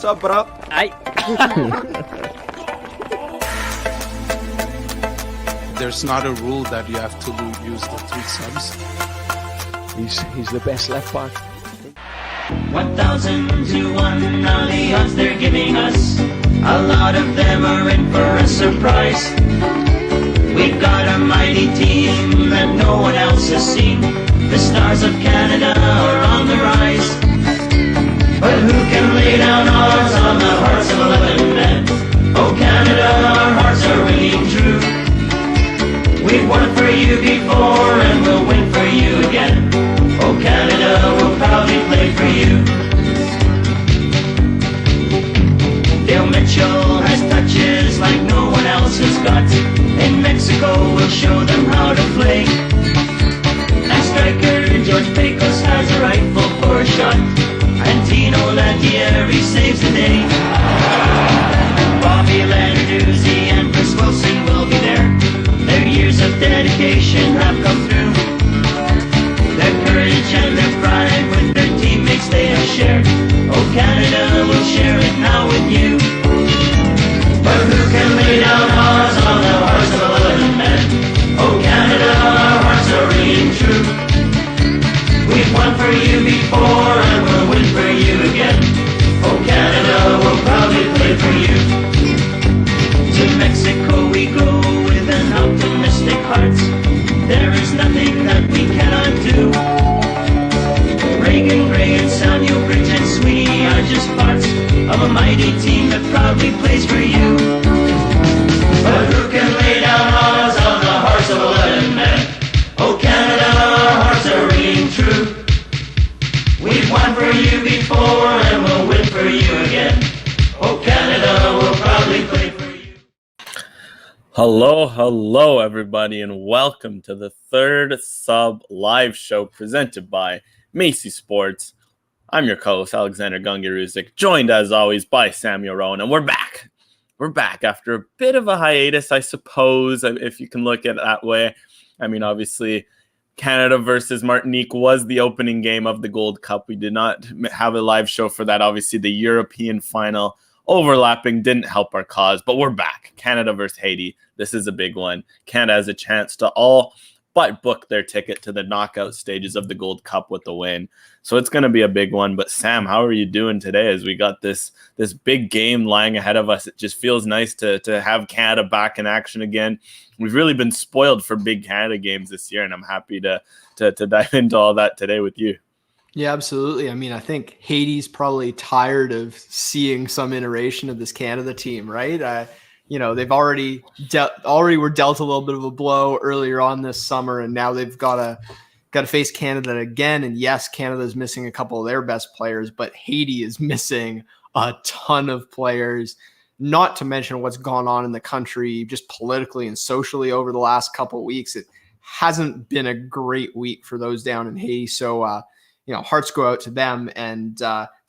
What's up, bro? Aye. There's not a rule that you have to use the 3 subs. He's the best left back. 1,000 to 1, now the odds they're giving us. A lot of them are in for a surprise. We've got a mighty team that no one else has seen. The stars of Canada are on the rise. But who can lay down odds on the hearts of 11 men? Oh Canada, our hearts are ringing true. We've won for you before and we'll win for you again. Oh Canada, we'll proudly play for you. Dale Mitchell has touches like no one else has got. In Mexico we'll show them how to play. And striker George Pecos has a rifle for a shot. And Tino Lantieri saves the day. Bobby Landerduzzi and Chris Wilson will be there. Their years of dedication have come through. Their courage and their pride with their teammates they have shared. Oh Canada, we'll share it now with you. But who can lay down odds on the hearts of 11 men? Oh Canada, our hearts are ringing true. We've won for you before and we'll win for you again. Oh Canada, we'll proudly play for you. To Mexico we go with an optimistic heart. There is nothing that we cannot do. Reagan, Gray, and Samuel, Bridge, and Sweeney are just parts of a mighty team that proudly plays for you. But who can lay down odds on the hearts of 11 men? Oh Canada, our hearts are ringing true. We've won for you before and we'll win for you again. Oh Canada, we'll proudly play for you. Hello, everybody, and welcome to the third sub live show presented by Macy Sports. I'm your co-host, Alexander Gungaruzik, joined as always by Samuel Rowan, and we're back. We're back after a bit of a hiatus, I suppose, if you can look at it that way. I mean, obviously, Canada versus Martinique was the opening game of the Gold Cup. We did not have a live show for that. Obviously, the European final overlapping didn't help our cause, but we're back. Canada versus Haiti. This is a big one. Canada has a chance to all but book their ticket to the knockout stages of the Gold Cup with the win. So it's going to be a big one. But Sam, how are you doing today as we got this big game lying ahead of us? It just feels nice to have Canada back in action again. We've really been spoiled for big Canada games this year, and I'm happy to dive into all that today with you. Yeah, absolutely. I mean, I think Haiti's probably tired of seeing some iteration of this Canada team, right? They've already were dealt a little bit of a blow earlier on this summer, and now they've got to face Canada again. And yes, Canada's missing a couple of their best players, but Haiti is missing a ton of players, not to mention what's gone on in the country just politically and socially over the last couple of weeks. It hasn't been a great week for those down in Haiti. So, hearts go out to them, and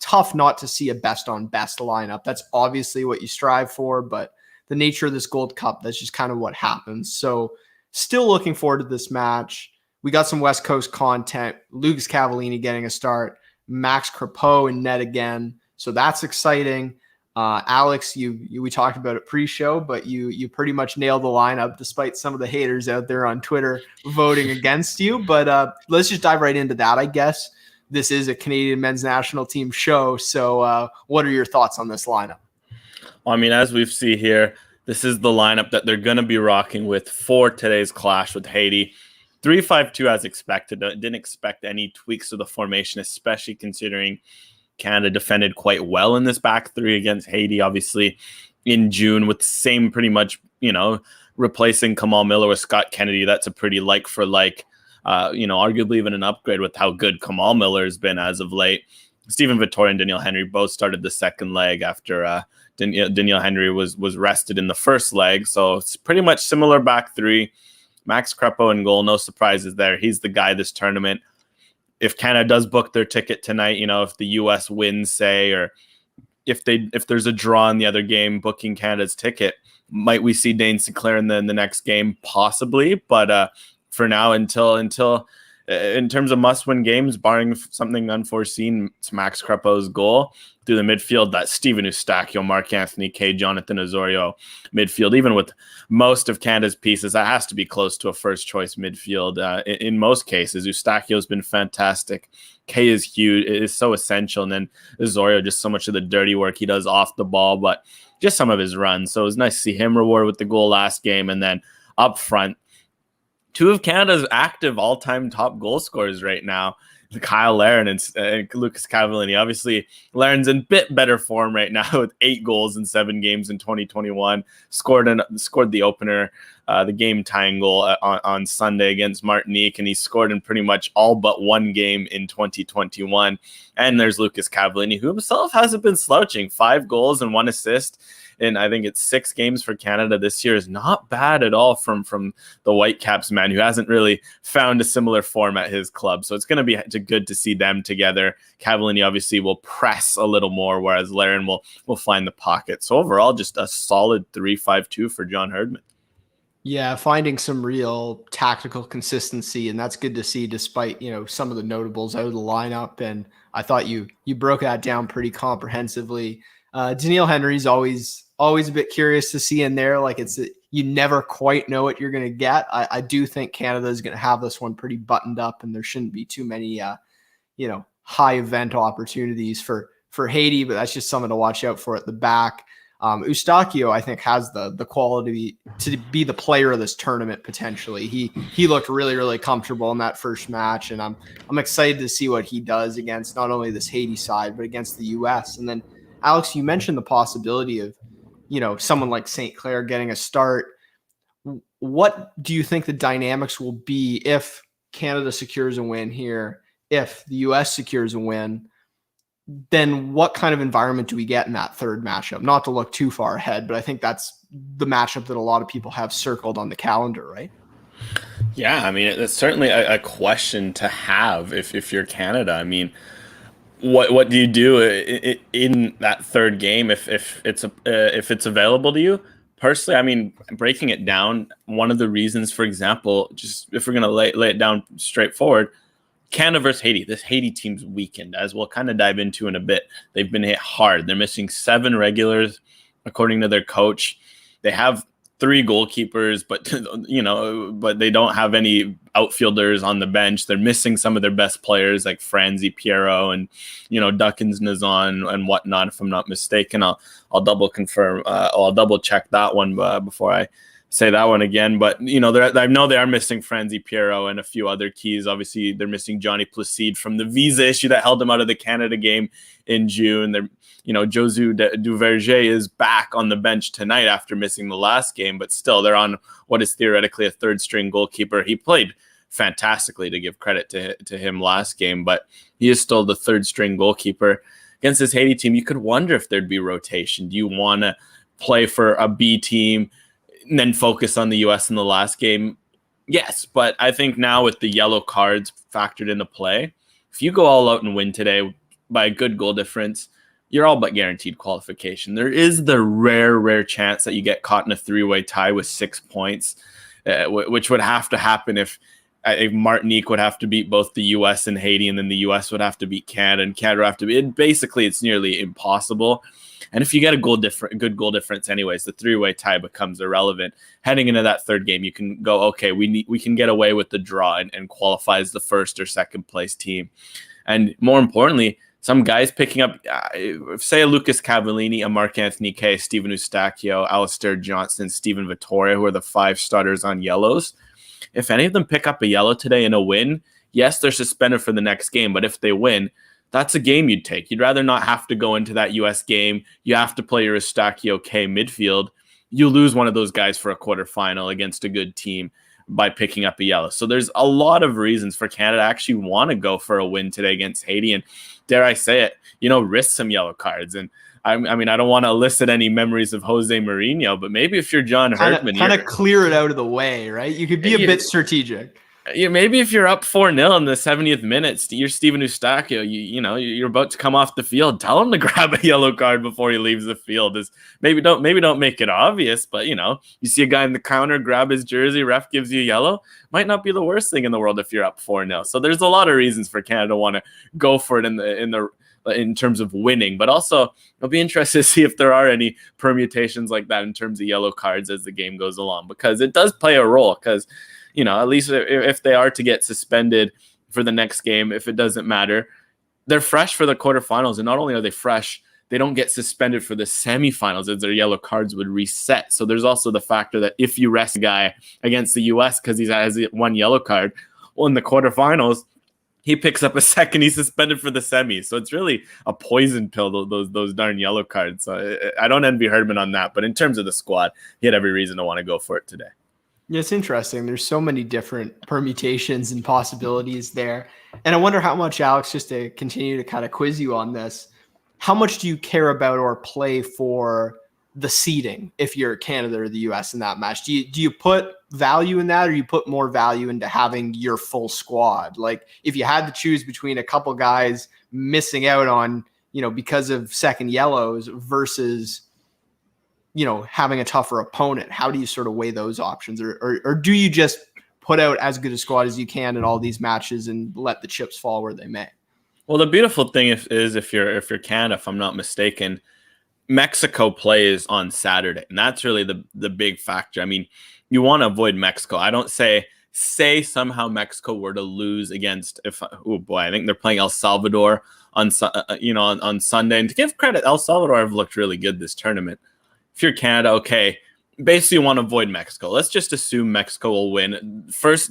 tough not to see a best on best lineup. That's obviously what you strive for, but the nature of this Gold Cup, that's just kind of what happens. So still looking forward to this match. We got some West Coast content. Lucas Cavallini getting a start. Max Crepeau in net again. So that's exciting. Alex, we talked about it pre-show, but you pretty much nailed the lineup despite some of the haters out there on Twitter voting against you. But let's just dive right into that, I guess. This is a Canadian men's national team show. So what are your thoughts on this lineup? I mean, as we see here, this is the lineup that they're going to be rocking with for today's clash with Haiti. 3-5-2 as expected. Didn't expect any tweaks to the formation, especially considering Canada defended quite well in this back three against Haiti, obviously, in June with the same pretty much, replacing Kamal Miller with Scott Kennedy. That's a pretty like for like, arguably even an upgrade with how good Kamal Miller has been as of late. Stephen Vittori and Daniel Henry both started the second leg after Daniel Henry was rested in the first leg. So it's pretty much similar back three. Max Crepeau in goal, no surprises there. He's the guy this tournament. If Canada does book their ticket tonight, if the U.S. wins, say, or if there's a draw in the other game booking Canada's ticket, might we see Dane Sinclair in the next game? Possibly. But for now, until In terms of must-win games, barring something unforeseen, it's Max Crepeau's goal through the midfield. That Steven Eustáquio, Mark-Anthony Kaye, Jonathan Osorio midfield. Even with most of Canada's pieces, that has to be close to a first-choice midfield. In most cases, Eustáquio's been fantastic. Kaye is huge. It is so essential. And then Osorio, just so much of the dirty work he does off the ball, but just some of his runs. So it was nice to see him rewarded with the goal last game. And then up front, two of Canada's active all-time top goal scorers right now, Kyle Larin and Lucas Cavallini. Obviously, Larin's in a bit better form right now with 8 goals in 7 games in 2021. Scored the opener, the game-tying goal on Sunday against Martinique, and he scored in pretty much all but one game in 2021. And there's Lucas Cavallini, who himself hasn't been slouching. 5 goals and 1 assist. And I think it's 6 games for Canada this year is not bad at all from the Whitecaps man, who hasn't really found a similar form at his club. So it's going to be good to see them together. Cavallini obviously will press a little more, whereas Larin will find the pocket. So overall, just a solid 3-5-2 for John Herdman. Yeah, finding some real tactical consistency, and that's good to see despite, some of the notables out of the lineup. And I thought you broke that down pretty comprehensively. Daniil Henry's always a bit curious to see in there. Like you never quite know what you're going to get. I do think Canada is going to have this one pretty buttoned up, and there shouldn't be too many, high event opportunities for Haiti, but that's just something to watch out for at the back. Eustáquio, I think, has the quality to be the player of this tournament potentially. He looked really, really comfortable in that first match, and I'm excited to see what he does against not only this Haiti side, but against the U.S. And then, Alex, you mentioned the possibility of, someone like St. Clair getting a start. What do you think the dynamics will be if Canada secures a win here, if the U.S. secures a win? Then what kind of environment do we get in that third matchup? Not to look too far ahead, but I think that's the matchup that a lot of people have circled on the calendar, right? Yeah, I mean, it's certainly a question to have if you're Canada. I mean, what do you do in that third game if it's available to you? Personally, I mean, breaking it down, one of the reasons, for example, just if we're going to lay it down straightforward, Canada versus Haiti. This Haiti team's weakened, as we'll kind of dive into in a bit. They've been hit hard. They're missing 7 regulars, according to their coach. They have 3 goalkeepers, but they don't have any outfielders on the bench. They're missing some of their best players like Franzi, Piero, and Duckins, Nazan, and whatnot. If I'm not mistaken, I'll double confirm. I'll double check that one before I say that one again. But I know they are missing Franzi, Piero, and a few other keys. Obviously, they're missing Johnny Placide from the visa issue that held him out of the Canada game in June. They're Josu Duverger is back on the bench tonight after missing the last game, but still they're on what is theoretically a third string goalkeeper. He played fantastically, to give credit to him last game, but he is still the third string goalkeeper. Against this Haiti team, you could wonder if there'd be rotation. Do you want to play for a B team and then focus on the U.S. in the last game? Yes, but I think now with the yellow cards factored into play, if you go all out and win today by a good goal difference, you're all but guaranteed qualification. There is the rare chance that you get caught in a 3-way tie with 6 points, which would have to happen if Martinique would have to beat both the U.S. and Haiti, and then the U.S. would have to beat Canada, and Canada would have to beat. Basically, it's nearly impossible. And if you get a good goal difference anyways, the 3-way tie becomes irrelevant. Heading into that third game, you can go, okay, we can get away with the draw and qualify as the first or second place team. And more importantly, some guys picking up, say a Lucas Cavallini, a Mark-Anthony Kaye, Steven Eustáquio, Alistair Johnston, Steven Vittoria, who are the 5 starters on yellows. If any of them pick up a yellow today in a win, yes, they're suspended for the next game, but if they win, that's a game you'd take. You'd rather not have to go into that U.S. game. You have to play your Eustáquio Kaye midfield. You lose one of those guys for a quarterfinal against a good team by picking up a yellow. So there's a lot of reasons for Canada to actually want to go for a win today against Haiti. And dare I say it, risk some yellow cards. And I mean, I don't want to elicit any memories of Jose Mourinho, but maybe if you're John Herdman, kind of clear it out of the way, right? You could be a bit strategic. Yeah, maybe if you're up 4-0 in the 70th minute, you're Steven Eustachio, you're about to come off the field, tell him to grab a yellow card before he leaves the field. Maybe don't make it obvious, but you see a guy in the counter, grab his jersey, ref gives you a yellow, might not be the worst thing in the world if you're up 4-0. So there's a lot of reasons for Canada to want to go for it in terms of winning, but also I'll be interested to see if there are any permutations like that in terms of yellow cards as the game goes along, because it does play a role. Because at least if they are to get suspended for the next game, if it doesn't matter, they're fresh for the quarterfinals. And not only are they fresh, they don't get suspended for the semifinals as their yellow cards would reset. So there's also the factor that if you rest a guy against the U.S. because he has one yellow card, well, in the quarterfinals, he picks up a second, he's suspended for the semis. So it's really a poison pill, those darn yellow cards. So I don't envy Herdman on that. But in terms of the squad, he had every reason to want to go for it today. Yeah, it's interesting. There's so many different permutations and possibilities there. And I wonder how much, Alex, just to continue to kind of quiz you on this, how much do you care about or play for the seeding if you're Canada or the US in that match? Do you put value in that, or you put more value into having your full squad? Like if you had to choose between a couple guys missing out on, because of second yellows versus having a tougher opponent, how do you sort of weigh those options? Or do you just put out as good a squad as you can in all these matches and let the chips fall where they may? Well, the beautiful thing is if you're Canada, if I'm not mistaken, Mexico plays on Saturday, and that's really the big factor. I mean, you want to avoid Mexico. I don't say somehow Mexico were to lose against I think they're playing El Salvador on Sunday. And to give credit, El Salvador have looked really good this tournament. If you're Canada, okay, basically you want to avoid Mexico. Let's just assume Mexico will win.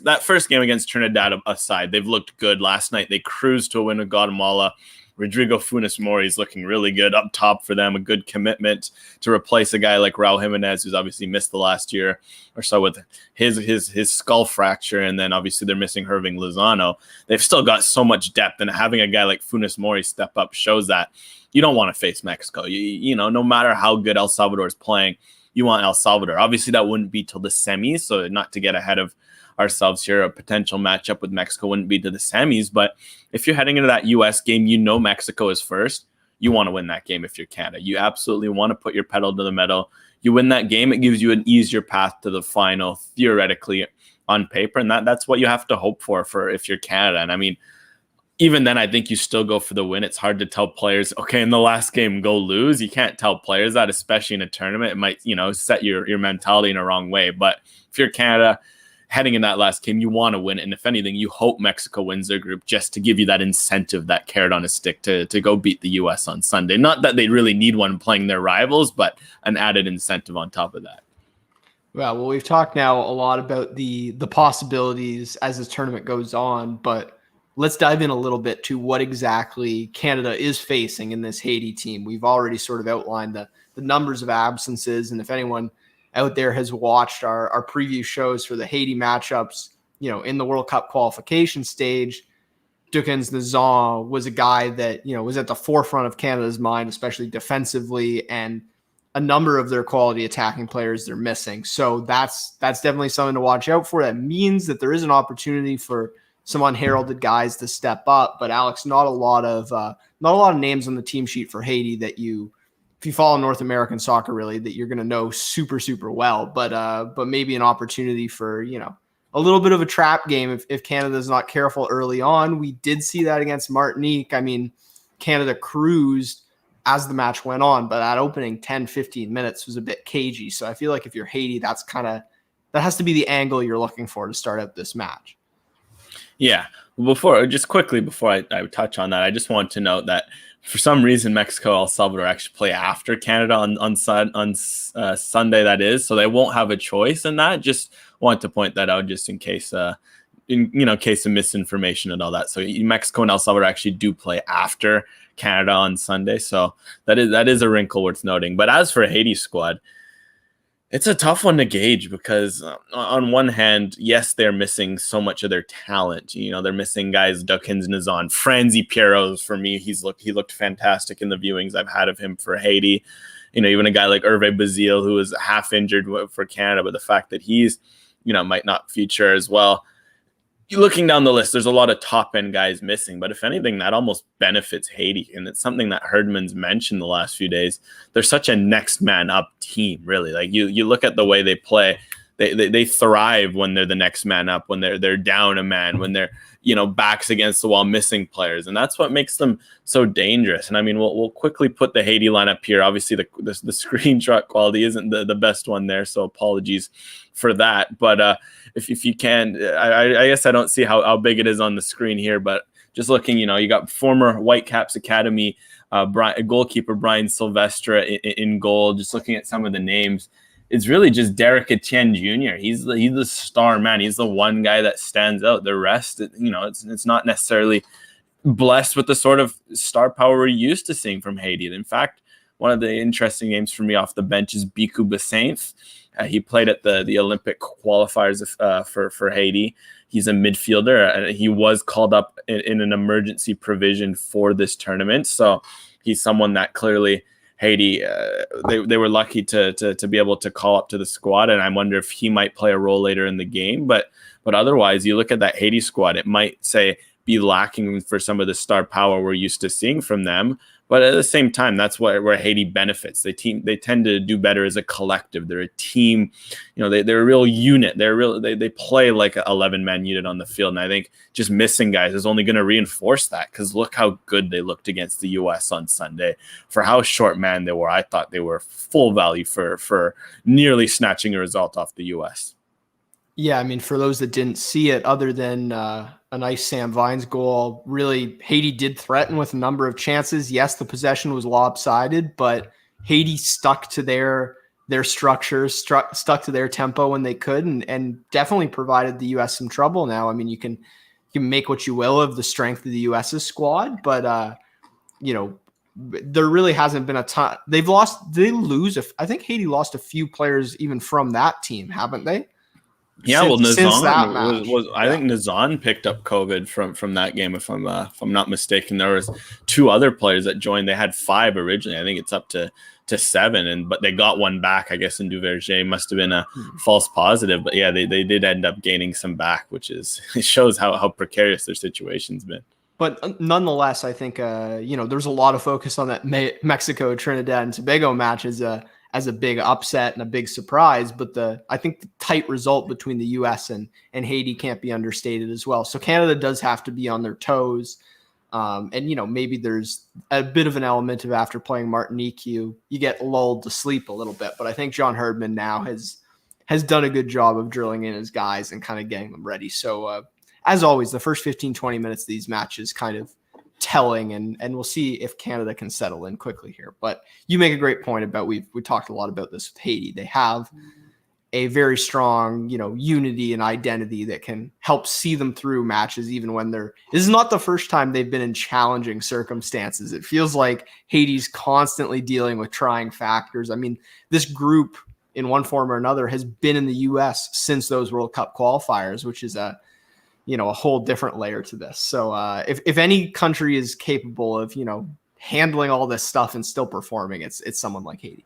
That first game against Trinidad aside, they've looked good. Last night they cruised to a win with Guatemala. Rodrigo Funes Mori is looking really good up top for them, a good commitment to replace a guy like Raul Jimenez, who's obviously missed the last year or so with his skull fracture, and then obviously they're missing Hirving Lozano. They've still got so much depth, and having a guy like Funes Mori step up shows that you don't want to face Mexico. No matter how good El Salvador is playing, you want El Salvador. Obviously, that wouldn't be till the semis, so not to get ahead of ourselves here, a potential matchup with Mexico wouldn't be to the semis. But if you're heading into that U.S. game, Mexico is first. You want to win that game if you're Canada. You absolutely want to put your pedal to the metal. You win that game, it gives you an easier path to the final, theoretically, on paper. And that's what you have to hope for if you're Canada. And I mean, even then, I think you still go for the win. It's hard to tell players, okay, in the last game, go lose. You can't tell players that, especially in a tournament. It might, set your mentality in a wrong way. But if you're Canada, heading in that last game, you want to win it. And if anything, you hope Mexico wins their group just to give you that incentive, that carrot on a stick to go beat the U.S. on Sunday. Not that they really need one playing their rivals, but an added incentive on top of that. Well, we've talked now a lot about the possibilities as this tournament goes on, but let's dive in a little bit to what exactly Canada is facing in this Haiti team. We've already sort of outlined the numbers of absences, and if anyone out there has watched our preview shows for the Haiti matchups, in the World Cup qualification stage, Dukans Nazan was a guy that, was at the forefront of Canada's mind, especially defensively, and a number of their quality attacking players they're missing. So that's definitely something to watch out for. That means that there is an opportunity for some unheralded guys to step up. But Alex, not a lot of names on the team sheet for Haiti that if you follow North American soccer, really, that you're going to know super, super well, but maybe an opportunity for, a little bit of a trap game if Canada's not careful early on. We did see that against Martinique. I mean, Canada cruised as the match went on, but that opening 10, 15 minutes was a bit cagey. So I feel like if you're Haiti, that has to be the angle you're looking for to start out this match. Yeah. Before I touch on that, I just want to note that for some reason, Mexico, El Salvador actually play after Canada on Sunday, that is. So they won't have a choice in that. Just want to point that out just in case, case of misinformation and all that. So Mexico and El Salvador actually do play after Canada on Sunday. So that is a wrinkle worth noting. But as for Haiti's squad, it's a tough one to gauge because on one hand, yes, they're missing so much of their talent. They're missing guys, Dukans Nazan, Franzi Pieros. For me, he looked fantastic in the viewings I've had of him for Haiti. Even a guy like Hervé Bazile, who was half injured for Canada, but the fact that he's, might not feature as well. looking down the list, there's a lot of top end guys missing, but if anything, that almost benefits Haiti. And it's something that Herdman's mentioned the last few days. They're such a next man up team, really. Like you look at the way they play, they thrive when they're the next man up, when they're down a man, when they're, backs against the wall, missing players. And that's what makes them so dangerous. And I mean, we'll quickly put the Haiti lineup here. Obviously the screenshot quality isn't the best one there, so apologies for that. But if you can, I guess I don't see how big it is on the screen here, but just looking, you got former Whitecaps Academy goalkeeper Brian Silvestre in goal. Just looking at some of the names, it's really just Derek Etienne Jr. He's the star man. He's the one guy that stands out. The rest, it's not necessarily blessed with the sort of star power we're used to seeing from Haiti. In fact, one of the interesting names for me off the bench is Biku Basainth. He played at the Olympic qualifiers for Haiti. He's a midfielder. He was called up in an emergency provision for this tournament. So he's someone that clearly Haiti, they were lucky to be able to call up to the squad. And I wonder if he might play a role later in the game. But otherwise, you look at that Haiti squad, it might be lacking for some of the star power we're used to seeing from them. But at the same time, that's where Haiti benefits. They tend to do better as a collective. They're a team, they're a real unit. They play like an 11-man unit on the field. And I think just missing guys is only going to reinforce that, because look how good they looked against the U.S. on Sunday. For how short man they were, I thought they were full value for nearly snatching a result off the U.S. Yeah, I mean, for those that didn't see it, other than a nice Sam Vines goal, really, Haiti did threaten with a number of chances. Yes, the possession was lopsided, but Haiti stuck to their structures, stuck to their tempo when they could, and definitely provided the U.S. some trouble. Now, I mean, you can make what you will of the strength of the U.S.'s squad, but there really hasn't been a ton. I think Haiti lost a few players even from that team, haven't they? Yeah, Since Nazan was I think Nazan picked up COVID from that game. If I'm not mistaken, there was 2 other players that joined. They had 5 originally. I think it's up to 7, but they got one back. I guess in Duverger must have been a false positive. But yeah, they did end up gaining some back, which it shows how precarious their situation's been. But nonetheless, I think there's a lot of focus on that Mexico Trinidad and Tobago match as a big upset and a big surprise, but I think the tight result between the U.S. and Haiti can't be understated as well. So Canada does have to be on their toes. And maybe there's a bit of an element of, after playing Martinique, you get lulled to sleep a little bit. But I think John Herdman now has done a good job of drilling in his guys and kind of getting them ready. So as always, the first 15-20 minutes of these matches kind of telling, and we'll see if Canada can settle in quickly here. But you make a great point about, we talked a lot about this with Haiti. They have a very strong, unity and identity that can help see them through matches, even when this is not the first time they've been in challenging circumstances. It feels like Haiti's constantly dealing with trying factors. I mean, this group in one form or another has been in the U.S. since those World Cup qualifiers, which is a whole different layer to this. So if any country is capable of, handling all this stuff and still performing, it's someone like Haiti.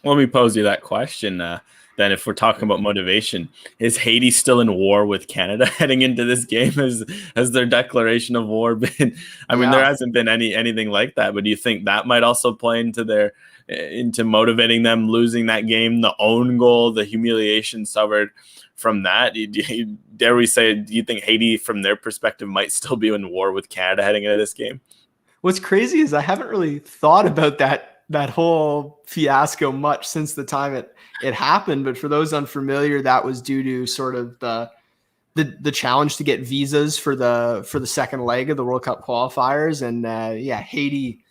Well, let me pose you that question. Then if we're talking about motivation, is Haiti still in war with Canada heading into this game? Has their declaration of war been, there hasn't been anything like that, but do you think that might also play into motivating them, losing that game, the own goal, the humiliation suffered from that? Dare we say, do you think Haiti, from their perspective, might still be in war with Canada heading into this game? What's crazy is I haven't really thought about that whole fiasco much since the time it happened. But for those unfamiliar, that was due to sort of the challenge to get visas for the second leg of the World Cup qualifiers. And Haiti,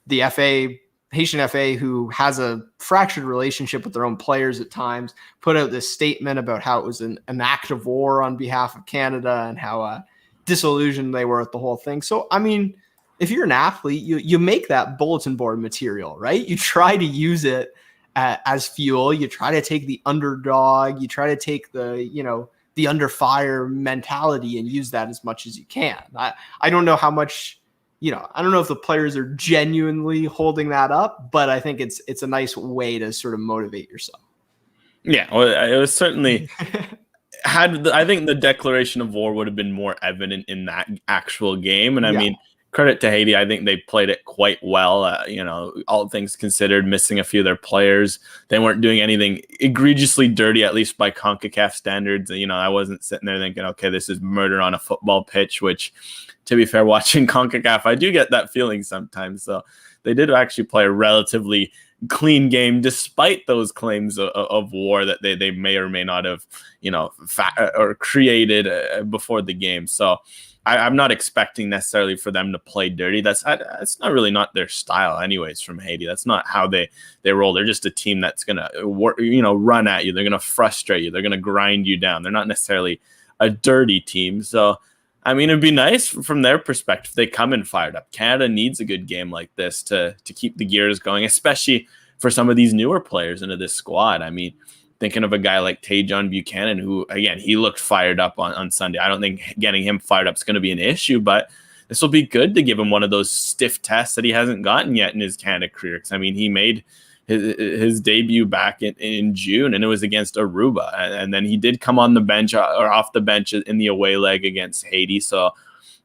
the Haitian FA, who has a fractured relationship with their own players at times, put out this statement about how it was an act of war on behalf of Canada and how disillusioned they were with the whole thing. So, I mean, if you're an athlete, you make that bulletin board material, right? You try to use it as fuel. You try to take the underdog. You try to take the under fire mentality and use that as much as you can. I don't know how much. I don't know if the players are genuinely holding that up, but I think it's a nice way to sort of motivate yourself. Yeah, well, it was certainly I think the declaration of war would have been more evident in that actual game. And I mean, credit to Haiti. I think they played it quite well. All things considered, missing a few of their players. They weren't doing anything egregiously dirty, at least by CONCACAF standards. I wasn't sitting there thinking, okay, this is murder on a football pitch, which, to be fair, watching CONCACAF, I do get that feeling sometimes. So they did actually play a relatively clean game, despite those claims of war that they may or may not have, or created before the game. So I'm not expecting necessarily for them to play dirty. That's not really not their style, anyways. From Haiti, that's not how they roll. They're just a team that's gonna run at you. They're gonna frustrate you. They're gonna grind you down. They're not necessarily a dirty team. So, I mean, it'd be nice from their perspective if they come in fired up. Canada needs a good game like this to keep the gears going, especially for some of these newer players into this squad. I mean, thinking of a guy like Tajon Buchanan, who, again, he looked fired up on Sunday. I don't think getting him fired up is going to be an issue, but this will be good to give him one of those stiff tests that he hasn't gotten yet in his Canada career. Because, I mean, he made his debut back in June, and it was against Aruba. And then he did come on the bench or off the bench in the away leg against Haiti. So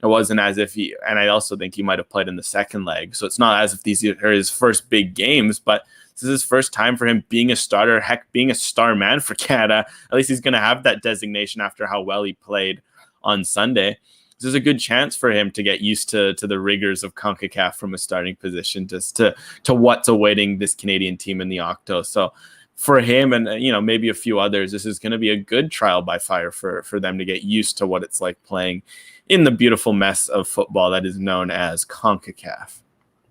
it wasn't as if and I also think he might have played in the second leg. So it's not as if these are his first big games, but this is his first time for him being a starter, being a star man for Canada. At least he's going to have that designation after how well he played on Sunday. This is a good chance for him to get used to the rigors of CONCACAF from a starting position, just to what's awaiting this Canadian team in the Octo. So for him and maybe a few others, this is going to be a good trial by fire for them to get used to what it's like playing in the beautiful mess of football that is known as CONCACAF.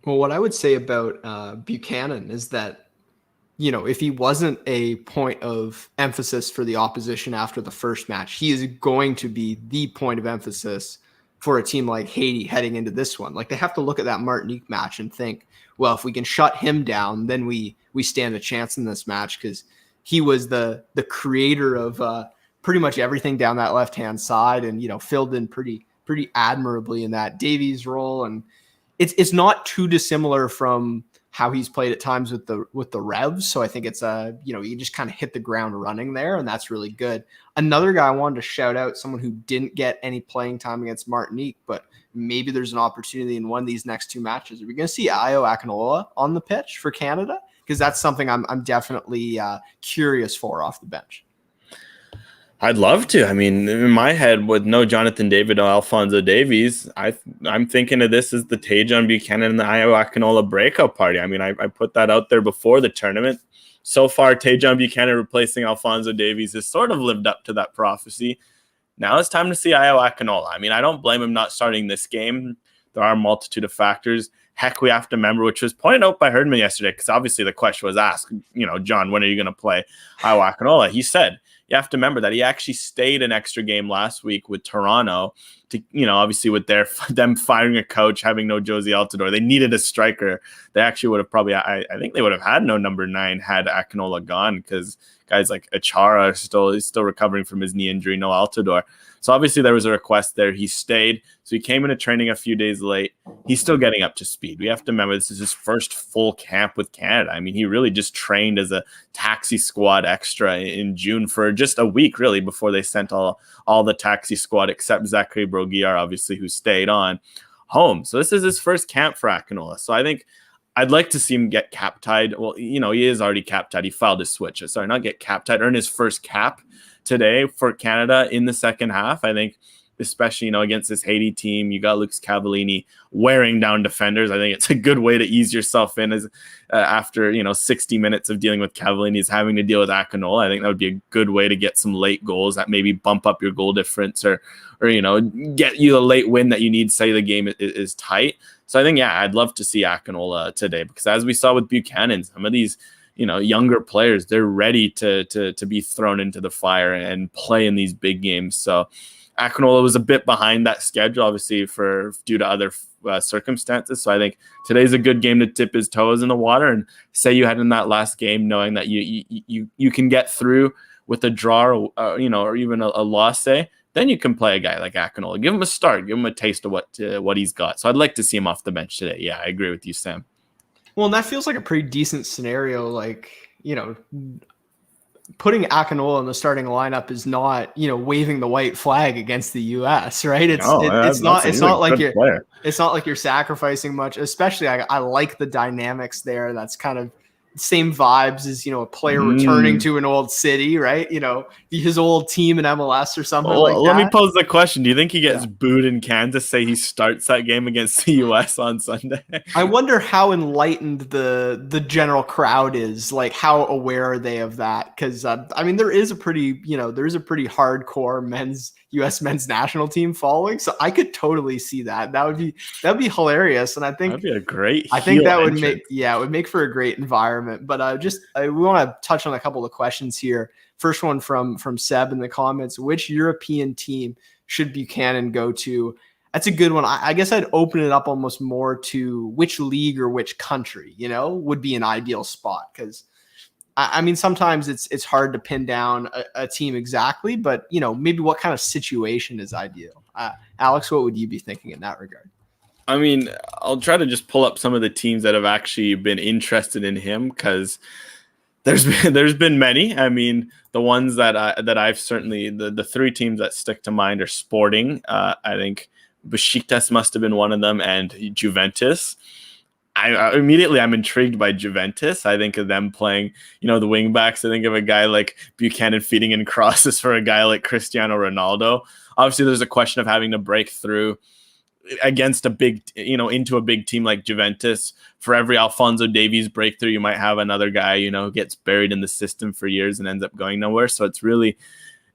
Well, what I would say about Buchanan is that, if he wasn't a point of emphasis for the opposition after the first match, he is going to be the point of emphasis for a team like Haiti heading into this one. Like, they have to look at that Martinique match and think, well, if we can shut him down, then we stand a chance in this match, because he was the creator of pretty much everything down that left-hand side, and, filled in pretty admirably in that Davies role. And it's not too dissimilar from how he's played at times with the Revs. So I think it's you just kind of hit the ground running there, and that's really good. Another guy I wanted to shout out, someone who didn't get any playing time against Martinique, but maybe there's an opportunity in one of these next two matches. Are we going to see Ayo Akinola on the pitch for Canada? Because that's something I'm definitely curious for off the bench. I'd love to. I mean, in my head, with no Jonathan David or Alphonso Davies, I'm thinking of this as the Tajon Buchanan and the Ayo Akinola breakout party. I mean, I put that out there before the tournament. So far, Tajon Buchanan replacing Alphonso Davies has sort of lived up to that prophecy. Now it's time to see Ayo Akinola. I mean, I don't blame him not starting this game. There are a multitude of factors. Heck, we have to remember, which was pointed out by Herdman yesterday, because obviously the question was asked, John, when are you going to play Ayo Akinola? He said, you have to remember that he actually stayed an extra game last week with Toronto to, obviously with them firing a coach, having no Josie Altidore. They needed a striker. They actually would have probably, I think they would have had no number 9 had Akinola gone, because guys like Achara is still recovering from his knee injury, no Altidore. So obviously there was a request there. He stayed. So he came into training a few days late. He's still getting up to speed. We have to remember this is his first full camp with Canada. I mean, he really just trained as a taxi squad extra in June for just a week, really, before they sent all the taxi squad except Zachary Broguillard, obviously, who stayed on home. So this is his first camp for Akinola. So I think I'd like to see him get cap tied. Well, he is already cap tied. He filed his switch. Sorry, not get cap tied. Earn his first cap today for Canada in the second half. I think, especially, against this Haiti team, you got Lucas Cavallini wearing down defenders. I think it's a good way to ease yourself in as after, 60 minutes of dealing with Cavallini is having to deal with Akinola. I think that would be a good way to get some late goals that maybe bump up your goal difference or get you a late win that you need, say the game is tight. So I think, I'd love to see Akinola today, because as we saw with Buchanan, some of these, younger players, they're ready to be thrown into the fire and play in these big games. So Akinola was a bit behind that schedule, obviously, due to other circumstances. So I think today's a good game to dip his toes in the water and say you had in that last game, knowing that you can get through with a draw, or even a loss. Then you can play a guy like Akinola. Give him a start. Give him a taste of what he's got. So I'd like to see him off the bench today. Yeah, I agree with you, Sam. Well, and that feels like a pretty decent scenario. Like, putting Akinola in the starting lineup is not, waving the white flag against the U.S., right? It's not like you're sacrificing much. Especially, I like the dynamics there. That's kind of same vibes as, a player returning to an old city, right? His old team in MLS or something like that. Let me pose the question. Do you think he gets booed in Kansas, say he starts that game against the US on Sunday? I wonder how enlightened the general crowd is, like how aware are they of that? Because there is a pretty hardcore U.S. men's national team following, so I could totally see that. That'd be hilarious, and I think that'd be a great. I think that would make for a great environment. But we want to touch on a couple of questions here. First one from Seb in the comments: which European team should Buchanan go to? That's a good one. I guess I'd open it up almost more to which league or which country, would be an ideal spot, because sometimes it's hard to pin down a team exactly, but maybe what kind of situation is ideal. Alex, what would you be thinking in that regard? I'll try to just pull up some of the teams that have actually been interested in him, because there's been many. The ones that I've certainly, the three teams that stick to mind are Sporting. I think Besiktas must have been one of them, and Juventus. I'm intrigued by Juventus. I think of them playing, the wing backs. I think of a guy like Buchanan feeding in crosses for a guy like Cristiano Ronaldo. Obviously, there's a question of having to break through against a big, into a big team like Juventus. For every Alphonso Davies breakthrough, you might have another guy, who gets buried in the system for years and ends up going nowhere. So it's really,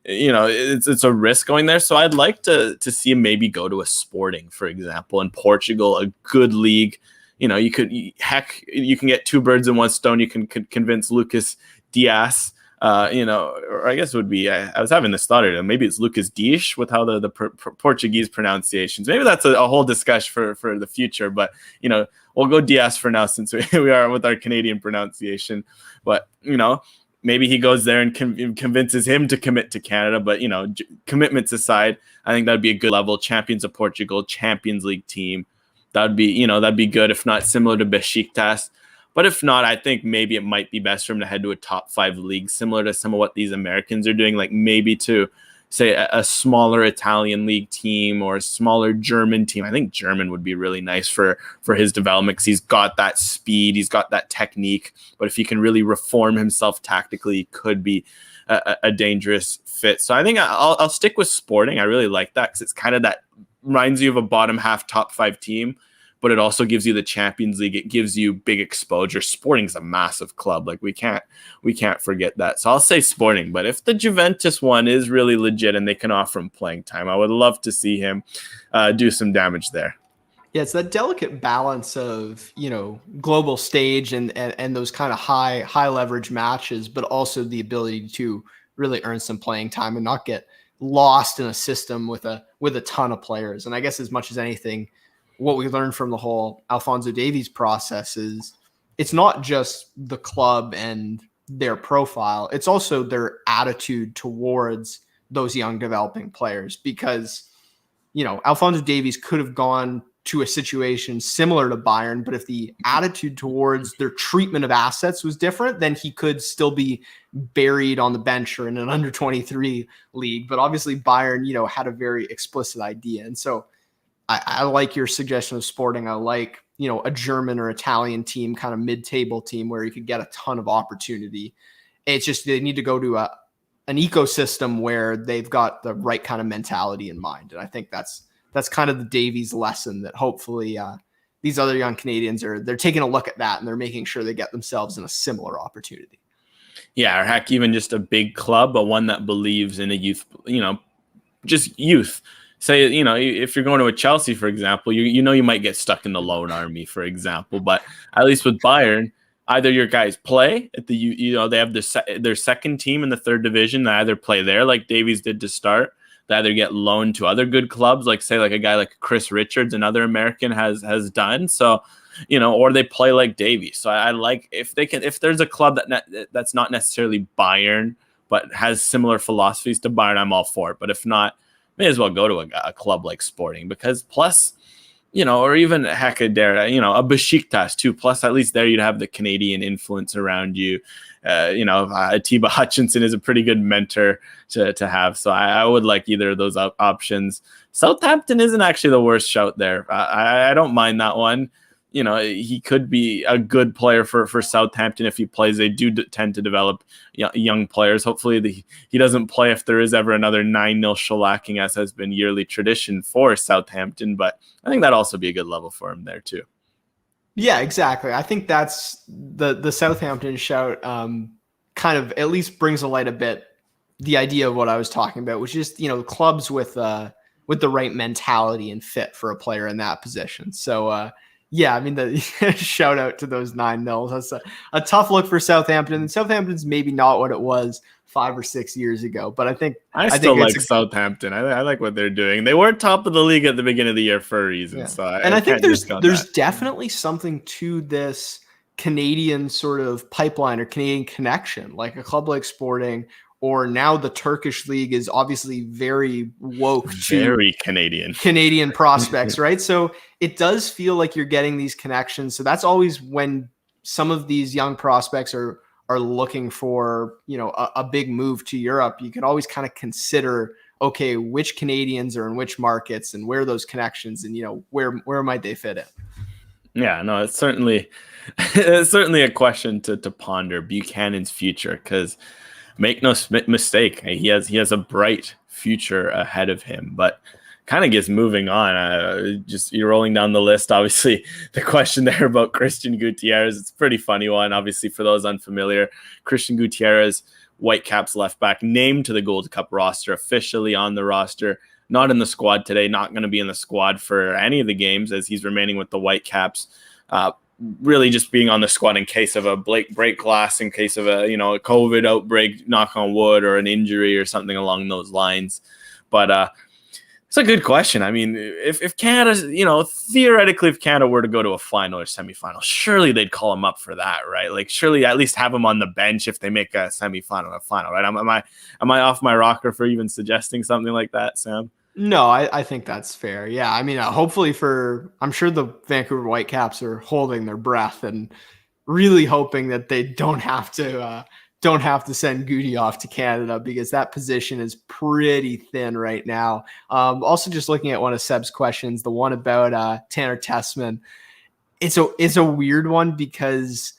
it's a risk going there. So I'd like to see him maybe go to a Sporting, for example, in Portugal, a good league. You can get two birds in one stone. You can convince Lucas Diaz, or I guess it would be, I was having this thought, maybe it's Lucas Dias with how the Portuguese pronunciations. Maybe that's a whole discussion for the future, but, we'll go Diaz for now since we are with our Canadian pronunciation. But, maybe he goes there and convinces him to commit to Canada. But, commitments aside, I think that'd be a good level. Champions of Portugal, Champions League team. That'd be good, if not similar to Besiktas. But if not, I think maybe it might be best for him to head to a top 5 league, similar to some of what these Americans are doing, like maybe to, say, a smaller Italian league team or a smaller German team. I think German would be really nice for his development, because he's got that speed, he's got that technique. But if he can really reform himself tactically, he could be a dangerous fit. So I think I'll stick with Sporting. I really like that, because it's kind of that reminds you of a bottom half top 5 team, but it also gives you the Champions League. It gives you big exposure. Sporting's a massive club. Like we can't forget that. So I'll say Sporting, but if the Juventus one is really legit and they can offer him playing time, I would love to see him do some damage there. Yeah, it's that delicate balance of, global stage and those kind of high leverage matches, but also the ability to really earn some playing time and not get lost in a system with a ton of players. And I guess as much as anything, what we learned from the whole Alphonso Davies process is it's not just the club and their profile, it's also their attitude towards those young developing players. Because, Alphonso Davies could have gone to a situation similar to Bayern, but if the attitude towards their treatment of assets was different, then he could still be buried on the bench or in an under 23 league. But obviously Bayern, had a very explicit idea. And so I like your suggestion of Sporting. I like, a German or Italian team, kind of mid-table team where you could get a ton of opportunity. It's just, they need to go to an ecosystem where they've got the right kind of mentality in mind. And I think that's kind of the Davies lesson that hopefully these other young Canadians they're taking a look at that and they're making sure they get themselves in a similar opportunity. Yeah, or heck, even just a big club, but one that believes in a youth, just youth. Say, if you're going to a Chelsea, for example, you might get stuck in the loan army, for example. But at least with Bayern, either your guys play at the, they have their second team in the third division. They either play there like Davies did to start. They either get loaned to other good clubs, like say like a guy like Chris Richards, another American has done. So, or they play like Davies. So I like if there's a club that's not necessarily Bayern, but has similar philosophies to Bayern, I'm all for it. But if not, may as well go to a club like Sporting, because plus or even Hekadera, a Besiktas too. Plus, at least there you'd have the Canadian influence around you. Atiba Hutchinson is a pretty good mentor to have. So I would like either of those options. Southampton isn't actually the worst shout there. I don't mind that one. He could be a good player for Southampton if he plays. They do tend to develop young players. Hopefully he doesn't play if there is ever another 9-0 shellacking, as has been yearly tradition for Southampton. But I think that'd also be a good level for him there too. Yeah, exactly. I think that's the Southampton shout kind of at least brings to light a bit the idea of what I was talking about, which is, clubs with the right mentality and fit for a player in that position. So, yeah, I mean, the shout out to those 9-0. That's a tough look for Southampton. And Southampton's maybe not what it was 5 or 6 years ago, but I still like Southampton. I like what they're doing. They were top of the league at the beginning of the year for a reason. Yeah. So I think there's definitely something to this Canadian sort of pipeline or Canadian connection, like a club like Sporting. Or now the Turkish league is obviously very woke very to Canadian prospects, right? So it does feel like you're getting these connections. So that's always when some of these young prospects are looking for, a big move to Europe. You can always kind of consider, okay, which Canadians are in which markets and where those connections and, where might they fit in? Yeah, no, it's certainly a question to ponder Buchanan's future, because make no mistake, he has a bright future ahead of him. But kind of gets moving on. Just you're rolling down the list. Obviously, the question there about Christian Gutierrez, it's a pretty funny one. Obviously, for those unfamiliar, Christian Gutierrez, Whitecaps left back, named to the Gold Cup roster, officially on the roster. Not in the squad today. Not going to be in the squad for any of the games, as he's remaining with the Whitecaps. Really just being on the squad in case of a break glass, in case of a COVID outbreak, knock on wood, or an injury or something along those lines. But it's a good question. I mean, if Canada, theoretically, if Canada were to go to a final or semifinal, surely they'd call him up for that, right? Like, surely at least have him on the bench if they make a semifinal or final, right? Am I off my rocker for even suggesting something like that, Sam? No, I think that's fair. Yeah, I mean, hopefully I'm sure the Vancouver Whitecaps are holding their breath and really hoping that they don't have to send Goody off to Canada, because that position is pretty thin right now. Also, just looking at one of Seb's questions, the one about Tanner Tessman, it's a weird one because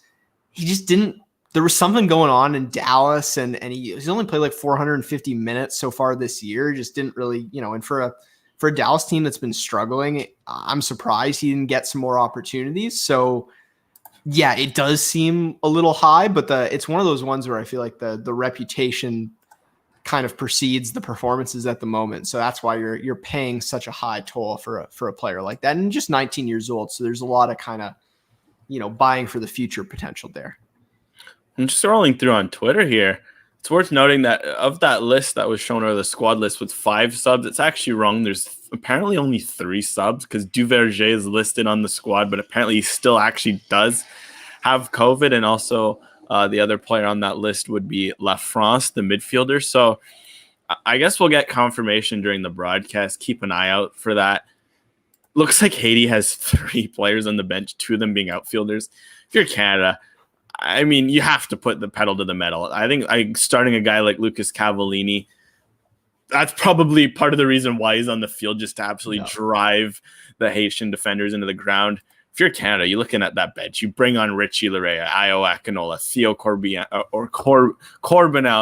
he just didn't. There was something going on in Dallas, and he's only played like 450 minutes so far this year. Just didn't really, and for a Dallas team that's been struggling, I'm surprised he didn't get some more opportunities. So yeah, it does seem a little high, but it's one of those ones where I feel like the reputation kind of precedes the performances at the moment. So that's why you're paying such a high toll for a player like that, and just 19 years old. So there's a lot of kind of, buying for the future potential there. I'm just scrolling through on Twitter here. It's worth noting that of that list that was shown, or the squad list with 5 subs, it's actually wrong. There's apparently only 3 subs, because Duverger is listed on the squad, but apparently he still actually does have COVID. And also the other player on that list would be Lafrance, the midfielder. So I guess we'll get confirmation during the broadcast. Keep an eye out for that. Looks like Haiti has 3 players on the bench, 2 of them being outfielders. If you're Canada, I mean, you have to put the pedal to the metal. I think starting a guy like Lucas Cavallini, that's probably part of the reason why he's on the field, just to absolutely drive the Haitian defenders into the ground. If you're Canada, you're looking at that bench. You bring on Richie Larea, Io Akinola, Theo Corbeau.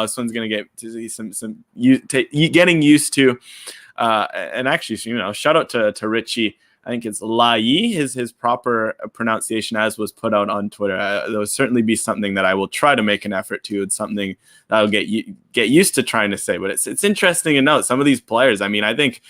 This one's going to get to see getting used to. And actually, shout out to Richie. I think it's Lai, his proper pronunciation, as was put out on Twitter. That will certainly be something that I will try to make an effort to. It's something that I'll get used to trying to say. But it's interesting to note some of these players. I mean, I think,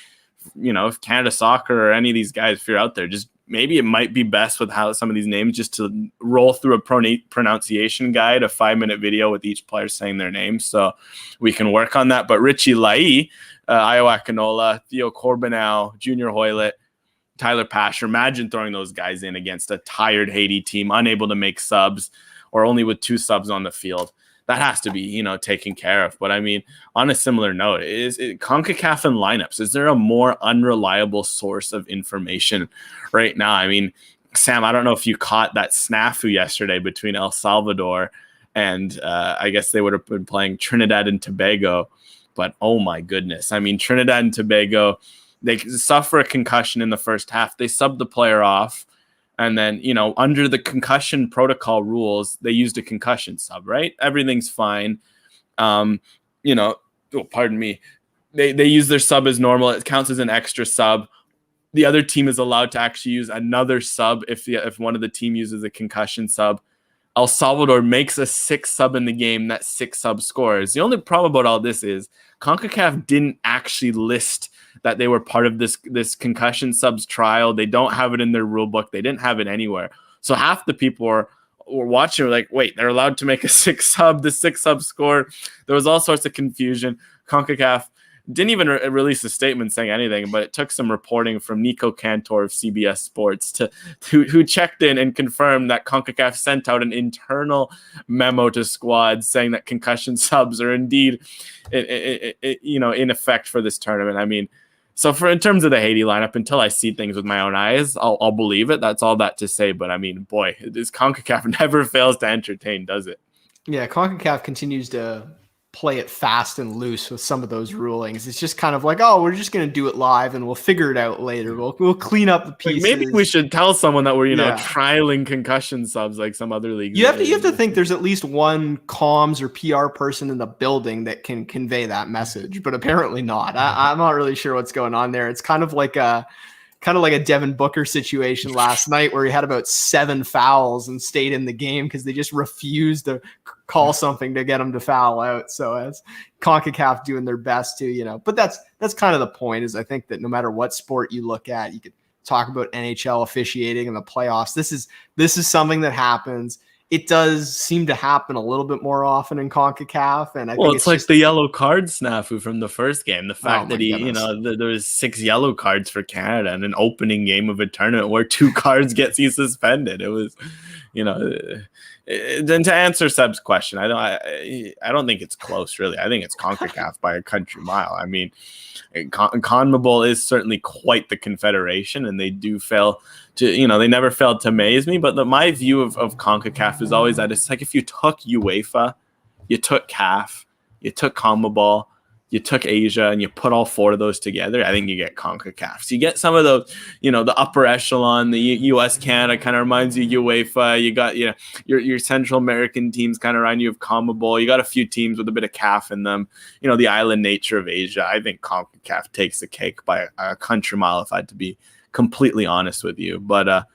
if Canada Soccer or any of these guys, if you're out there, just maybe it might be best with how some of these names, just to roll through a pronunciation guide, a 5-minute video with each player saying their name, so we can work on that. But Richie Lai, Io Akinola, Theo Corbeau, Junior Hoylett, Tyler Pasher, imagine throwing those guys in against a tired Haiti team, unable to make subs, or only with 2 subs on the field. that has to be, taken care of. But I mean, on a similar note, CONCACAF and lineups, is there a more unreliable source of information right now? I mean, Sam, I don't know if you caught that snafu yesterday between El Salvador and I guess they would have been playing Trinidad and Tobago. But oh my goodness. I mean, Trinidad and Tobago, they suffer a concussion in the first half. They sub the player off. And then, under the concussion protocol rules, they used a concussion sub, right? Everything's fine. Pardon me. They use their sub as normal. It counts as an extra sub. The other team is allowed to actually use another sub if one of the team uses a concussion sub. El Salvador makes a 6 sub in the game. That 6 sub scores. The only problem about all this is CONCACAF didn't actually list that they were part of this concussion subs trial. They don't have it in their rule book. They didn't have it anywhere. So half the people were watching were like, wait, they're allowed to make a 6 sub, the 6 sub score. There was all sorts of confusion. CONCACAF didn't even release a statement saying anything, but it took some reporting from Nico Cantor of CBS Sports who checked in and confirmed that CONCACAF sent out an internal memo to squads saying that concussion subs are indeed, in effect for this tournament. I mean, so in terms of the Haiti lineup, until I see things with my own eyes, I'll believe it. That's all that to say. But I mean, boy, this CONCACAF never fails to entertain, does it? Yeah, CONCACAF continues to play it fast and loose with some of those rulings. It's just kind of like, oh, we're just going to do it live and we'll figure it out later. We'll clean up the pieces. Like maybe we should tell someone that we're, trialing concussion subs like some other leagues. You have to think there's at least one comms or PR person in the building that can convey that message, but apparently not. I'm not really sure what's going on there. It's kind of like a Devin Booker situation last night where he had about 7 fouls and stayed in the game because they just refused to call something to get him to foul out. So as CONCACAF doing their best to, but that's kind of the point, is I think that no matter what sport you look at, you could talk about NHL officiating in the playoffs. This is something that happens. It does seem to happen a little bit more often in CONCACAF. And I think it's like the yellow card snafu from the first game. The fact that there was 6 yellow cards for Canada in an opening game of a tournament where 2 cards gets you suspended. It was, then to answer Seb's question, I don't think it's close, really. I think it's CONCACAF by a country mile. I mean, CONMEBOL is certainly quite the confederation, and they do fail to, they never failed to amaze me. But my view of CONCACAF is always that it's like if you took UEFA, you took CAF, you took CONMEBOL, you took Asia, and you put all 4 of those together, I think you get CONCACAF. So you get some of those, the upper echelon, the US, Canada kind of reminds you of UEFA. You got, your Central American teams kind of remind you of CONMEBOL. You got a few teams with a bit of CAF in them. The island nature of Asia. I think CONCACAF takes the cake by a country mile, if I had to be completely honest with you. But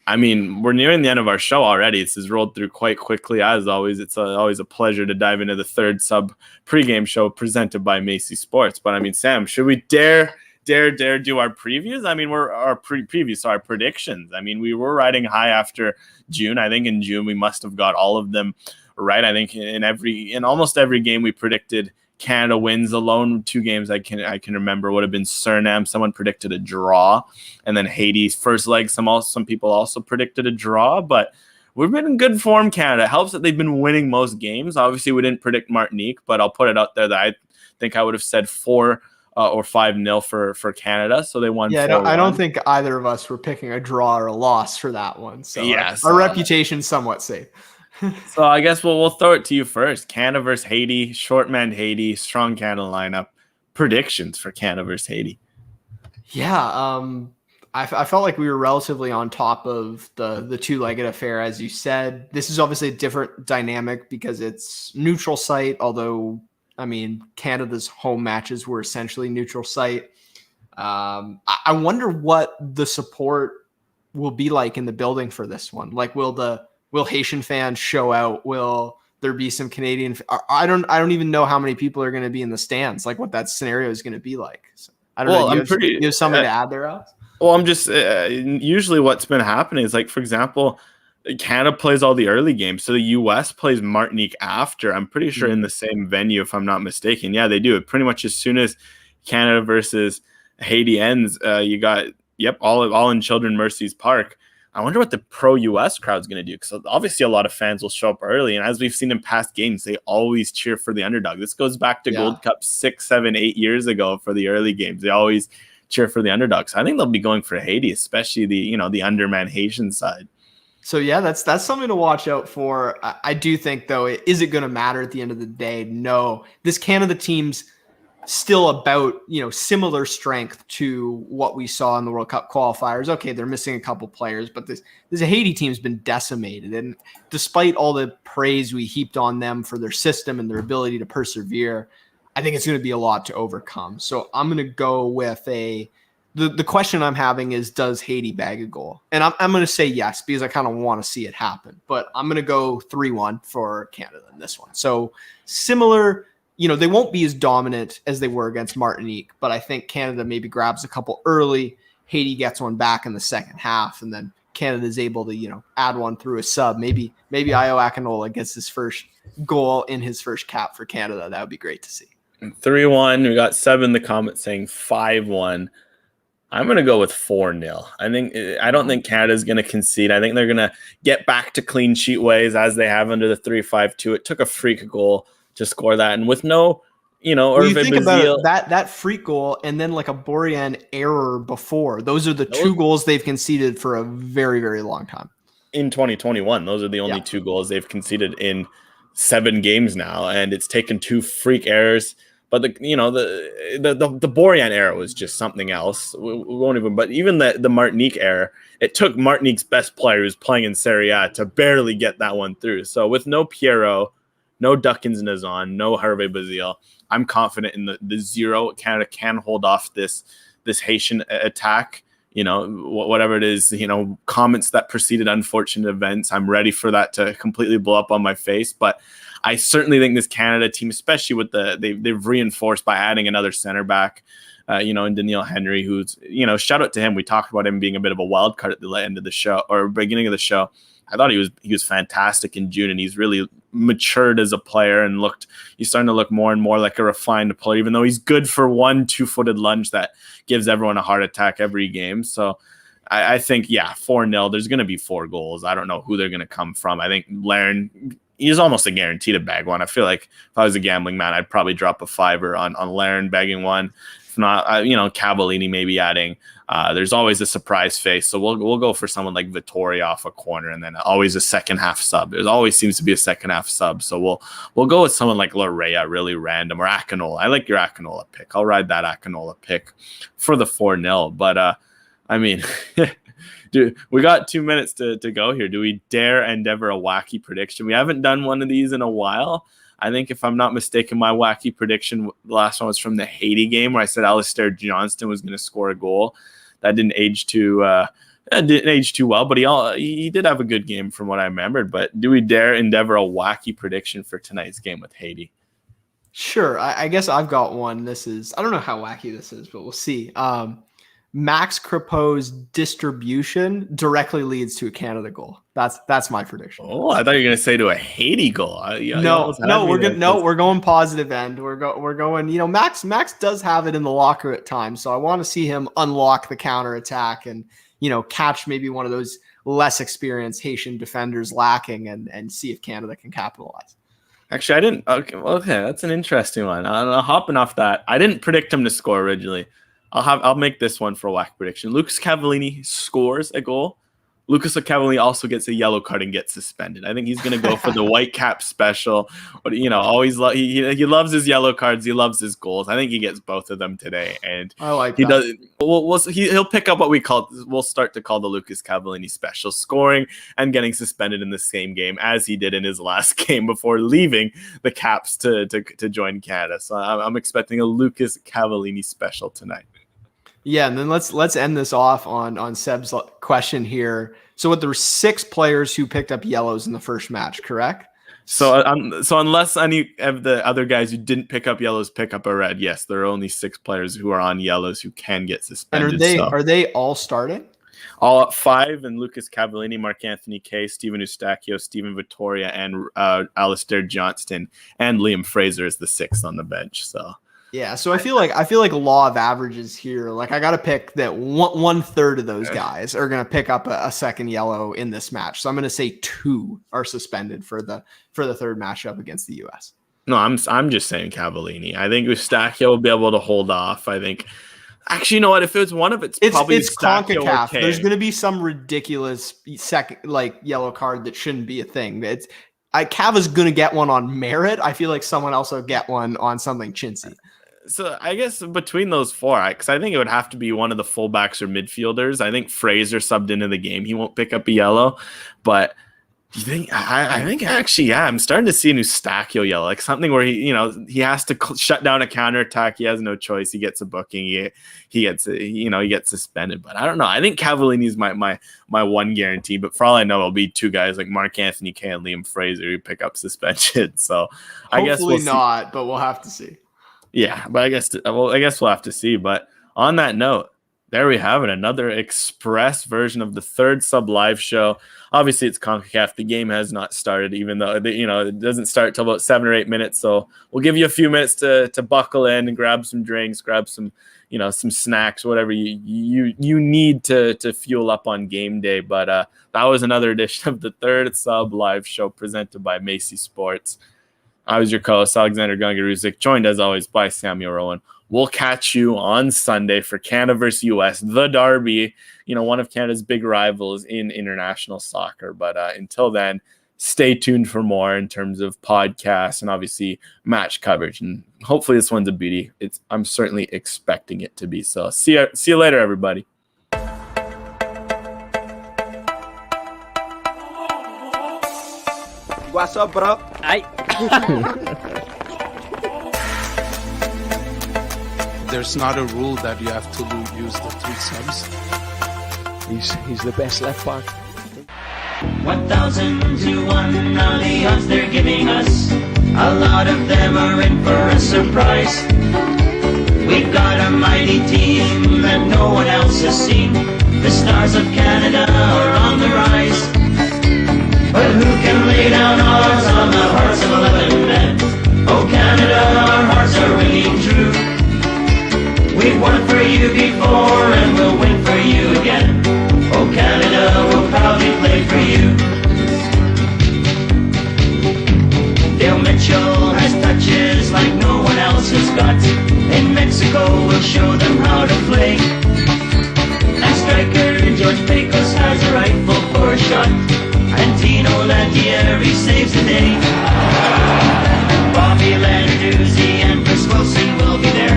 I mean, we're nearing the end of our show already. This has rolled through quite quickly. As always, it's always a pleasure to dive into the third sub pregame show presented by Macy Sports. But I mean, Sam, should we dare do our previews? I mean, our predictions. I mean, we were riding high after June. I think in June we must have got all of them right. I think in almost every game we predicted Canada wins. Alone 2 games I can remember would have been Suriname. Someone predicted a draw, and then Haiti's first leg. Some people also predicted a draw, but we've been in good form. Canada. It helps that they've been winning most games. Obviously, we didn't predict Martinique, but I'll put it out there that I think I would have said 4 or 5-0 for Canada. So they won. Yeah, I don't think either of us were picking a draw or a loss for that one. So yes, our reputation's somewhat safe. So I guess we'll throw it to you first. Canada versus Haiti, short man Haiti, strong Canada lineup. Predictions for Canada versus Haiti. Yeah, I felt like we were relatively on top of the 2-legged affair, as you said. This is obviously a different dynamic because it's neutral site, although, I mean, Canada's home matches were essentially neutral site. I wonder what the support will be like in the building for this one. Like, will Haitian fans show out? Will there be some Canadian? I don't even know how many people are going to be in the stands. Like what that scenario is going to be like. So, I don't know. You have something to add there, Alex? Well, I'm just usually what's been happening is, like, for example, Canada plays all the early games, so the U.S. plays Martinique after. I'm pretty sure in the same venue, if I'm not mistaken. Yeah, they do it pretty much as soon as Canada versus Haiti ends. You got all in Children Mercy's Park. I wonder what the pro-US crowd's going to do, because obviously a lot of fans will show up early, and as we've seen in past games, they always cheer for the underdog. This goes back to Gold Cup 6, 7, 8 years ago for the early games. They always cheer for the underdogs. So I think they'll be going for Haiti, especially the underman Haitian side. So yeah, that's something to watch out for. I do think, though, is it going to matter at the end of the day? No. This Canada team's still about, similar strength to what we saw in the World Cup qualifiers. Okay, they're missing a couple players, but this Haiti team's been decimated. And despite all the praise we heaped on them for their system and their ability to persevere, I think it's going to be a lot to overcome. So I'm going to go with the question I'm having is, does Haiti bag a goal? And I'm going to say yes, because I kind of want to see it happen. But I'm going to go 3-1 for Canada in this one. So similar. They won't be as dominant as they were against Martinique, but I think Canada maybe grabs a couple early. Haiti gets one back in the second half, and then Canada is able to, add one through a sub. Maybe Ayo Akinola gets his first goal in his first cap for Canada. That would be great to see. 3-1. We got 7 in the comments saying 5-1. I'm going to go with 4-0. I don't think Canada's going to concede. I think they're going to get back to clean sheet ways as they have under the 3-5-2. It took a freak goal to score that, and with no, you think about that freak goal and then like a Borjan error before. Those are the 2 goals they've conceded for a very, very long time. In 2021, those are the only 2 goals they've conceded in 7 games now, and it's taken 2 freak errors. But the Borjan error was just something else. We won't even. But even the Martinique error, it took Martinique's best player who's playing in Serie A to barely get that one through. So with no Pierrot, no Duckins Nazan, no Hervé Bazile, I'm confident in the 0. Canada can hold off this Haitian attack. Whatever it is, comments that preceded unfortunate events. I'm ready for that to completely blow up on my face. But I certainly think this Canada team, especially with they've reinforced by adding another center back, in Daniel Henry, who's, shout out to him. We talked about him being a bit of a wild card at the end of the show or beginning of the show. I thought he was fantastic in June, and he's really matured as a player and he's starting to look more and more like a refined player, even though he's good for one 2-footed lunge that gives everyone a heart attack every game. So I think, 4-0, there's going to be 4 goals. I don't know who they're going to come from. I think Larin, he's almost a guarantee to bag one. I feel like if I was a gambling man, I'd probably drop a $5 on Larin bagging one. If not, Cavallini maybe adding. There's always a surprise face, so we'll go for someone like Vittori off a corner, and then always a second half sub. There always seems to be a second half sub, so we'll go with someone like Larea, really random, or Akinola. I like your Akinola pick. I'll ride that Akinola pick for the 4-0. But dude, we got 2 minutes to go here. Do we dare endeavor a wacky prediction? We haven't done one of these in a while. I think if I'm not mistaken, my wacky prediction, the last one was from the Haiti game where I said Alistair Johnston was going to score a goal. That didn't age too well, but he did have a good game from what I remembered. But do we dare endeavor a wacky prediction for tonight's game with Haiti? Sure. I guess I've got one. I don't know how wacky this is, but we'll see. Max Crepeau's distribution directly leads to a Canada goal. That's my prediction. Oh, I thought you were going to say to a Haiti goal. We're going positive end. We're going. Max does have it in the locker at times, so I want to see him unlock the counter attack and catch maybe one of those less experienced Haitian defenders lacking, and see if Canada can capitalize. Actually, I didn't. Okay, that's an interesting one. Hopping off that, I didn't predict him to score originally. I'll make this one for a whack prediction. Lucas Cavallini scores a goal. Lucas Cavallini also gets a yellow card and gets suspended. I think he's going to go for the white cap special. But always he loves his yellow cards. He loves his goals. I think he gets both of them today, and I like he that. does. He'll pick up what we'll start to call the Lucas Cavallini special, scoring and getting suspended in the same game as he did in his last game before leaving the Caps to join Canada. So I'm expecting a Lucas Cavallini special tonight. Yeah, and then let's end this off on Seb's question here. So there were 6 players who picked up yellows in the first match, correct? So unless any of the other guys who didn't pick up yellows pick up a red, yes, there are only 6 players who are on yellows who can get suspended. And are they all starting? All at 5, and Lucas Cavallini, Marc-Anthony Kaye, Steven Eustachio, Steven Vittoria, and Alistair Johnston, and Liam Fraser is the 6th on the bench. So Yeah, so I feel like law of averages here. Like I got to pick that one third of those guys are going to pick up a second yellow in this match. So I'm going to say 2 are suspended for the third matchup against the U.S. No, I'm just saying Cavallini. I think Eustachio will be able to hold off. I think. Actually, you know what? If it was one of it's probably Eustachio CONCACAF. okay. There's going to be some ridiculous second yellow card that shouldn't be a thing. Cava's going to get one on merit. I feel like someone else will get one on something chintzy. So I guess between those 4, because I think it would have to be one of the fullbacks or midfielders. I think Fraser subbed into the game. He won't pick up a yellow, but you think? I think actually, yeah, I'm starting to see an Eustachio yellow, like something where he has to shut down a counterattack. He has no choice. He gets a booking. He gets suspended. But I don't know. I think Cavallini's my one guarantee. But for all I know, it'll be 2 guys like Mark Anthony Kaye and Liam Fraser who pick up suspension. So I guess hopefully not, but we'll have to see. Yeah, but I guess we'll have to see. But on that note, there we have it. Another express version of the third sub live show. Obviously, it's CONCACAF. The game has not started, even though it doesn't start till about 7 or 8 minutes. So we'll give you a few minutes to buckle in and grab some drinks, grab some some snacks, whatever you need to fuel up on game day. But that was another edition of the third sub live show presented by Macy Sports. I was your co-host, Alexander Gungaruzik, joined as always by Samuel Rowan. We'll catch you on Sunday for Canada versus US, the derby, one of Canada's big rivals in international soccer. But until then, stay tuned for more in terms of podcasts and obviously match coverage. And hopefully this one's a beauty. I'm certainly expecting it to be. So see you later, everybody. What's up, bro? There's not a rule that you have to use the 3 subs. He's the best left back. 1,000 to 1 now the odds they're giving us. A lot of them are in for a surprise. We've got a mighty team that no one else has seen. The stars of Canada are on the rise. But who can lay down odds on the hearts of 11 men? Oh Canada, our hearts are ringing true. We've won for you before and we'll win for you again. Oh Canada, we'll proudly play for you. Dale Mitchell has touches like no one else has got. In Mexico we'll show them how to play. And striker George Pecos has a rifle for a shot. And Tino Lantieri saves the day. Bobby Lenarduzzi and Chris Wilson will be there.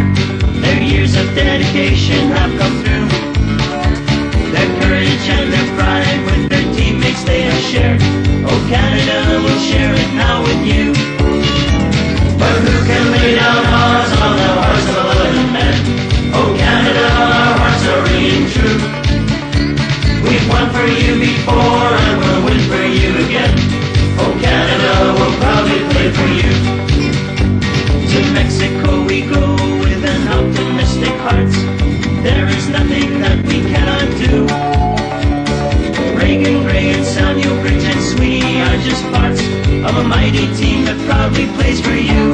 Their years of dedication have come through. Their courage and their pride with their teammates they have shared. Oh Canada will share it now with you. But who can lay down odds on the hearts of 11 men? Oh Canada, our hearts are ringing true. We've won for you before and we'll win for you again. Oh Canada, we'll proudly play for you. To Mexico we go with an optimistic heart. There is nothing that we cannot do. Reagan Gray and Samuel Bridge and Sweeney are just parts of a mighty team that proudly plays for you.